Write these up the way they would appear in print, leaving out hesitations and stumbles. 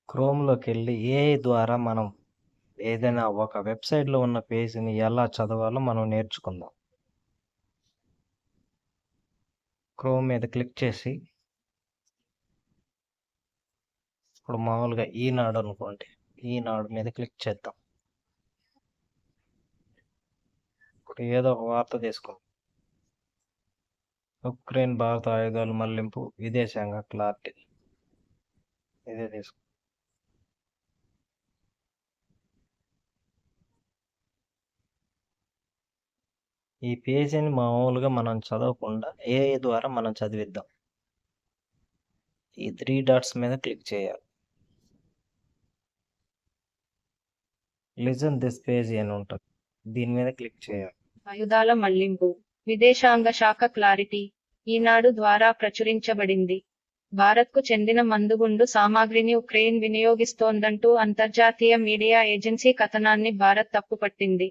క్రోమ్‌లోకెళ్ళి AI ద్వారా మనం ఏదైనా ఒక వెబ్‌సైట్‌లో ఉన్న పేజ్‌ని ఎలా చదవాలో మనం నేర్చుకుందాం. క్రోమ్ మీద క్లిక్ చేసి ఇప్పుడు మామూలుగా ఈనాడు అనుకోండి. ఈనాడు మీద క్లిక్ చేద్దాం. ఇప్పుడు ఏదో ఒక వార్త తీసుకుందాం. ఉక్రెయిన్ భారత ఆయుధాలు మళ్లింపు విదేశాంగ క్లారిటీ. ఇదే తీసుకుందాం. ఈ పేజీని మామూలుగా మనం చదవకుండా ఏఐ ద్వారా మనం చదివిద్దాం. ఈ 3 డాట్స్ మీద క్లిక్ చేయాలి. లిజన్ దిస్ పేజీ అని ఉంటుంది. దీని మీద క్లిక్ చేయాలి. ఆయుధాల మళ్లింపు విదేశాంగ శాఖ క్లారిటీ ఈనాడు ద్వారా ప్రచురించబడింది. భారత్కు చెందిన మందుగుండు సామాగ్రిని ఉక్రెయిన్ వినియోగిస్తోందంటూ అంతర్జాతీయ మీడియా ఏజెన్సీ కథనాన్ని భారత్ తప్పుపట్టింది.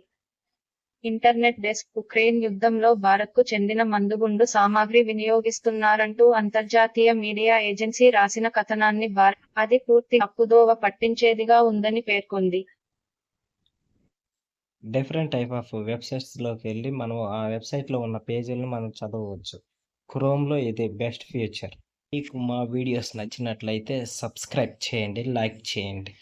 ఇంటర్నెట్ డెస్క్ ఉక్రెయిన్ యుద్ధంలో భారత్కు చెందిన మందుగుండు సామాగ్రి వినియోగిస్తున్నారంటూ అంతర్జాతీయ మీడియా ఏజెన్సీ రాసిన కథనాన్ని అది పూర్తి తప్పుదోవ పట్టించేదిగా ఉందని పేర్కొంది. డిఫరెంట్ టైప్ ఆఫ్ వెబ్‌సైట్స్‌లోకెళ్ళి మనం ఆ వెబ్‌సైట్‌లో ఉన్న పేజీలను మనం చదవవచ్చు. క్రోమ్‌లో ఇది బెస్ట్ ఫీచర్. మీకు మా వీడియోస్ నచ్చినట్లయితే సబ్స్క్రైబ్ చేయండి, లైక్ చేయండి.